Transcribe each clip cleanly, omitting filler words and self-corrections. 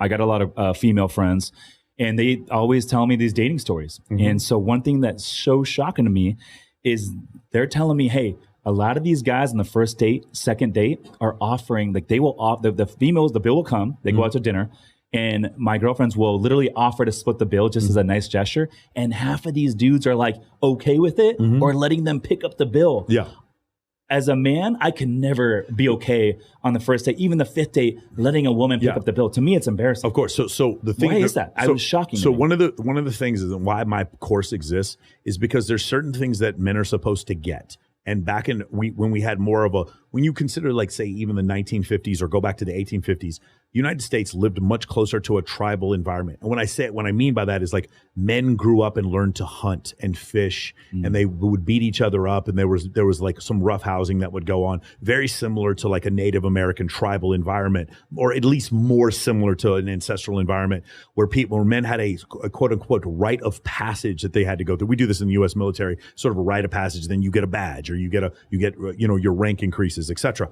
I got a lot of female friends, and they always tell me these dating stories. And so one thing that's so shocking to me is they're telling me, hey, a lot of these guys on the first date, second date are offering, like they will off the females, the bill will come, they go out to dinner, and my girlfriends will literally offer to split the bill just as a nice gesture. And half of these dudes are like okay with it or letting them pick up the bill. Yeah. As a man, I can never be okay on the first date, even the fifth date, letting a woman pick up the bill. To me, it's embarrassing. Of course. So the thing why is that? I was shocking. So one of the things is why my course exists is because there's certain things that men are supposed to get. And back when we had more of when you consider, like, say, even the 1950s or go back to the 1850s, the United States lived much closer to a tribal environment. And what I mean by that is, like, men grew up and learned to hunt and fish, and they would beat each other up. And there was like some rough housing that would go on, very similar to like a Native American tribal environment, or at least more similar to an ancestral environment where men had a quote unquote rite of passage that they had to go through. We do this in the U.S. military, sort of a rite of passage. Then you get a badge, or you get your rank increases, etc.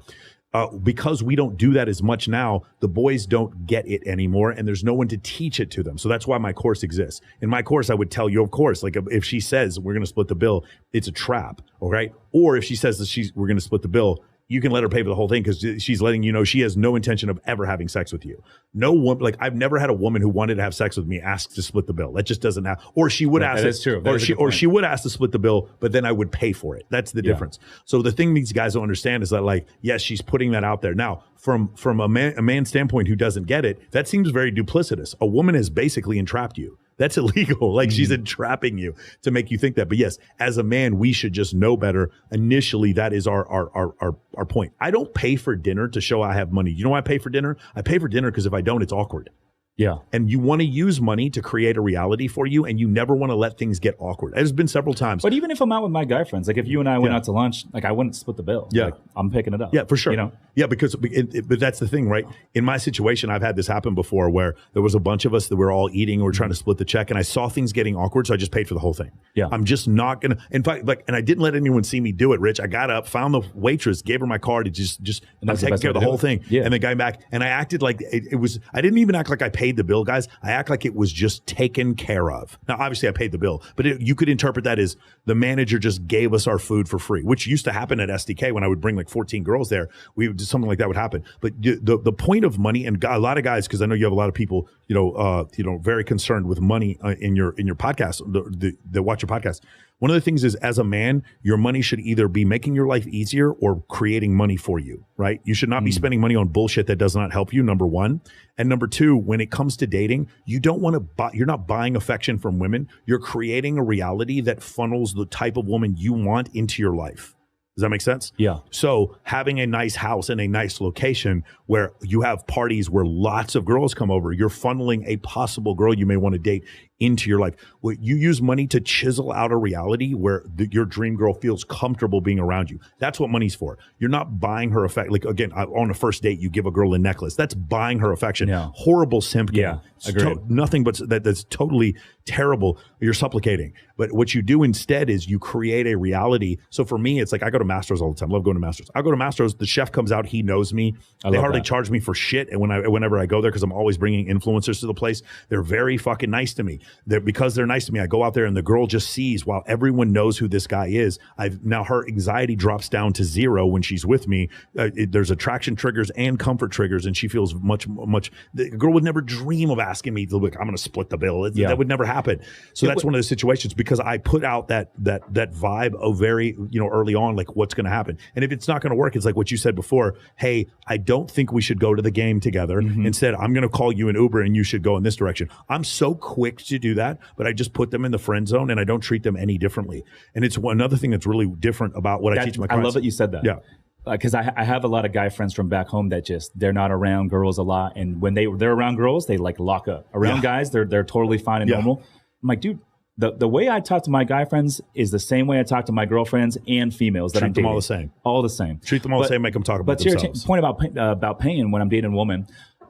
Because we don't do that as much now, the boys don't get it anymore, and there's no one to teach it to them. So that's why my course exists. In my course, I would tell you, of course, like if she says we're going to split the bill, it's a trap, okay? Or if she says that we're going to split the bill, you can let her pay for the whole thing because she's letting you know she has no intention of ever having sex with you. No one, like I've never had a woman who wanted to have sex with me ask to split the bill. That just doesn't happen. Or she would ask. That is true. Or she would ask to split the bill, but then I would pay for it. That's the difference. So the thing these guys don't understand is that, like, yes, she's putting that out there. Now, from a man standpoint who doesn't get it, that seems very duplicitous. A woman has basically entrapped you. That's illegal. Like she's entrapping you to make you think that. But yes, as a man, we should just know better. Initially, that is our point. I don't pay for dinner to show I have money. You know why I pay for dinner? I pay for dinner because if I don't, it's awkward. Yeah. And you want to use money to create a reality for you, and you never want to let things get awkward. There's been several times. But even if I'm out with my guy friends, like if you and I went out to lunch, like I wouldn't split the bill. Yeah. Like, I'm picking it up. Yeah, for sure. You know? Yeah, because but that's the thing, right? In my situation, I've had this happen before where there was a bunch of us that were all eating, we were trying to split the check, and I saw things getting awkward, so I just paid for the whole thing. Yeah. I'm just not going to, in fact, like, and I didn't let anyone see me do it, Rich. I got up, found the waitress, gave her my card, and I'm taking care of the whole thing. Yeah. And the guy back, and I acted like it was, I didn't even act like I paid the bill, guys. I act like it was just taken care of. Now, obviously, I paid the bill, but you could interpret that as the manager just gave us our food for free, which used to happen at SDK when I would bring like 14 girls there. We would do something like that would happen. But the point of money, and a lot of guys, because I know you have a lot of people, very concerned with money in your podcast, that watch your podcast. One of the things is, as a man, your money should either be making your life easier or creating money for you, right? You should not be spending money on bullshit that does not help you, number one. And number two, when it comes to dating, you're not buying affection from women. You're creating a reality that funnels the type of woman you want into your life. Does that make sense? Yeah. So having a nice house in a nice location where you have parties where lots of girls come over, you're funneling a possible girl you may want to date into your life. Well, you use money to chisel out a reality where your dream girl feels comfortable being around you. That's what money's for. You're not buying her affection. Like, again, on a first date, you give a girl a necklace. That's buying her affection. Yeah. Horrible simp game. Yeah, agreed. Nothing but that's totally terrible. You're supplicating. But what you do instead is you create a reality. So for me, it's like I go to Mastro's all the time. Love going to Mastro's. I go to Mastro's. The chef comes out. He knows me. They hardly charge me for shit. And whenever I go there, because I'm always bringing influencers to the place, they're very fucking nice to me. Because they're nice to me, I go out there and the girl just sees, while everyone knows who this guy is, now her anxiety drops down to zero when she's with me. There's attraction triggers and comfort triggers, and she feels much. The girl would never dream of asking me, look, I'm going to split the bill. That would never happen. So that's one of the situations, because I put out that vibe of very, early on, like what's going to happen. And if it's not going to work, it's like what you said before. Hey, I don't think we should go to the game together. Instead, I'm going to call you an Uber and you should go in this direction. I'm so quick to do that, but I just put them in the friend zone and I don't treat them any differently. And it's another thing that's really different about what I teach my clients. I love that you said that. Yeah. Because I have a lot of guy friends from back home that they're not around girls a lot. And when they're around girls, they like lock up. Around guys, they're totally fine and normal. I'm like, dude, the way I talk to my guy friends is the same way I talk to my girlfriends and females that I'm dating. Treat them all the same. All the same. Treat them all the same, make them talk about themselves. But to your point about paying when I'm dating a woman,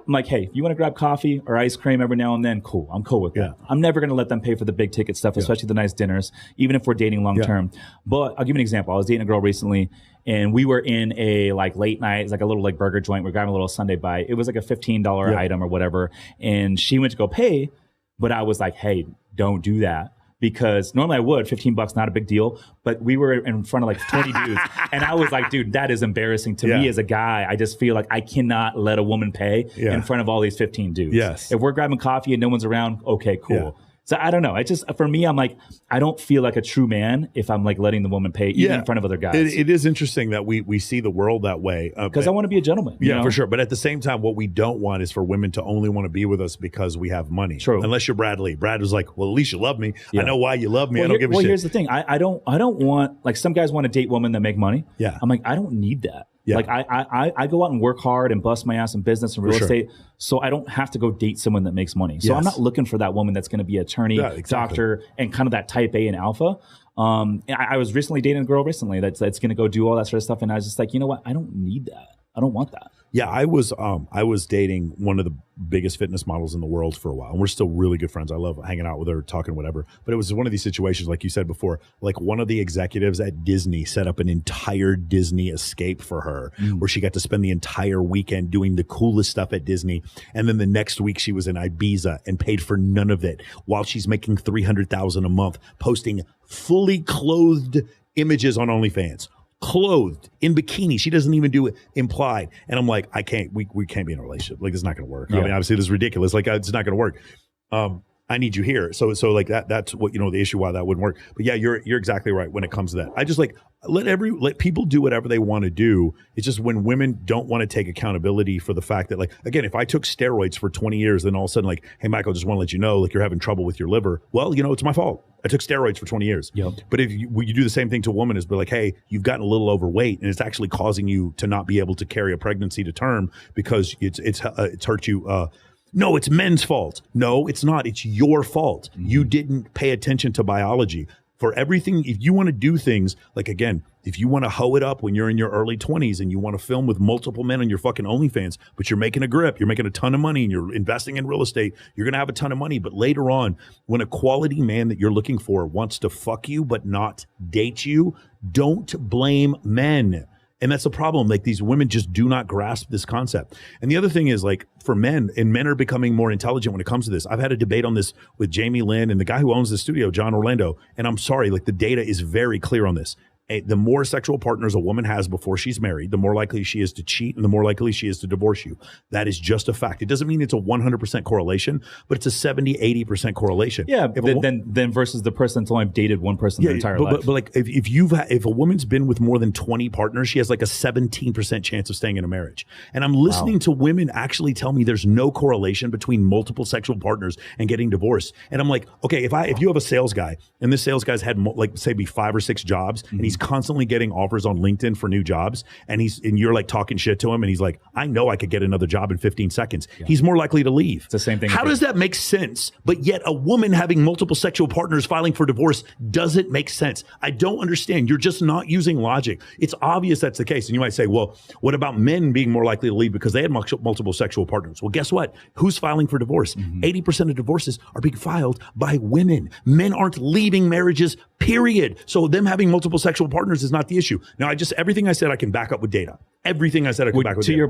I'm like, hey, if you want to grab coffee or ice cream every now and then, cool. I'm cool with that. I'm never going to let them pay for the big ticket stuff, especially the nice dinners, even if we're dating long term. But I'll give you an example. I was dating a girl recently, and we were in a like late night, it's like a little like burger joint. We're grabbing a little Sunday bite. It was like a $15 item or whatever. And she went to go pay, but I was like, hey, don't do that. Because normally I would, $15, not a big deal. But we were in front of like 20 dudes. And I was like, dude, that is embarrassing to me as a guy. I just feel like I cannot let a woman pay in front of all these 15 dudes. Yes. If we're grabbing coffee and no one's around, okay, cool. Yeah. So I don't know. I just, for me, I'm like, I don't feel like a true man if I'm like letting the woman pay even in front of other guys. It is interesting that we see the world that way. Because I want to be a gentleman. You know? For sure. But at the same time, what we don't want is for women to only want to be with us because we have money. True. Unless you're Brad Lee. Brad was like, well, at least you love me. I know why you love me. I don't give a shit. Well, here's the thing. I don't want, like some guys want to date women that make money. Yeah. I'm like, I don't need that. Yeah. Like I go out and work hard and bust my ass in business and real estate, so I don't have to go date someone that makes money. So I'm not looking for that woman that's going to be attorney, doctor, and kind of that type A and alpha. I was recently dating a girl that's going to go do all that sort of stuff, and I was just like, you know what? I don't need that. I don't want that. Yeah, I was dating one of the biggest fitness models in the world for a while, and we're still really good friends. I love hanging out with her, talking, whatever. But it was one of these situations, like you said before, like one of the executives at Disney set up an entire Disney escape for her, where she got to spend the entire weekend doing the coolest stuff at Disney, and then the next week she was in Ibiza and paid for none of it, while she's making $300,000 a month, posting fully clothed images on OnlyFans. Clothed in bikini. She doesn't even do it implied. And I'm like, I can't, we can't be in a relationship. Like, it's not going to work. Yeah. I mean, obviously this is ridiculous. Like, it's not going to work. I need you here. So like that's what, the issue why that wouldn't work. But yeah, you're exactly right when it comes to that. I just like, let people do whatever they want to do. It's just when women don't want to take accountability for the fact that, like, again, if I took steroids for 20 years, then all of a sudden, like, hey, Michael, just want to let you know, like, you're having trouble with your liver. Well, it's my fault. I took steroids for 20 years. Yep. But if you do the same thing to a woman, is be like, hey, you've gotten a little overweight, and it's actually causing you to not be able to carry a pregnancy to term because it's hurt you. No, it's men's fault. No, it's not. It's your fault. You didn't pay attention to biology. For everything, if you want to do things, like, again, if you want to hoe it up when you're in your early 20s and you want to film with multiple men on your fucking OnlyFans, but you're making a grip, you're making a ton of money, and you're investing in real estate, you're going to have a ton of money. But later on, when a quality man that you're looking for wants to fuck you but not date you, don't blame men. And that's the problem. Like, these women just do not grasp this concept. And the other thing is, like, for men, and men are becoming more intelligent when it comes to this. I've had a debate on this with Jamie Lynn and the guy who owns the studio, John Orlando. And I'm sorry, like, the data is very clear on this. The more sexual partners a woman has before she's married, the more likely she is to cheat and the more likely she is to divorce you. That is just a fact. It doesn't mean it's a 100% correlation, but it's a 70, 80% correlation. Yeah, then versus the person that's only dated one person their entire life. But like, if a woman's been with more than 20 partners, she has like a 17% chance of staying in a marriage. And I'm listening to women actually tell me there's no correlation between multiple sexual partners and getting divorced. And I'm like, okay, if you have a sales guy and this sales guy's had like, say, 5 or 6 jobs, and he's constantly getting offers on LinkedIn for new jobs, and you're like talking shit to him, and he's like, I know I could get another job in 15 seconds. Yeah. He's more likely to leave. It's the same thing. How does that make sense? But yet a woman having multiple sexual partners filing for divorce doesn't make sense. I don't understand. You're just not using logic. It's obvious that's the case. And you might say, well, what about men being more likely to leave because they had multiple sexual partners? Well, guess what? Who's filing for divorce? 80% of divorces are being filed by women. Men aren't leaving marriages, period. So them having multiple sexual partners is not the issue. Now, everything I said I can back up with data. Everything I said I can back up with data.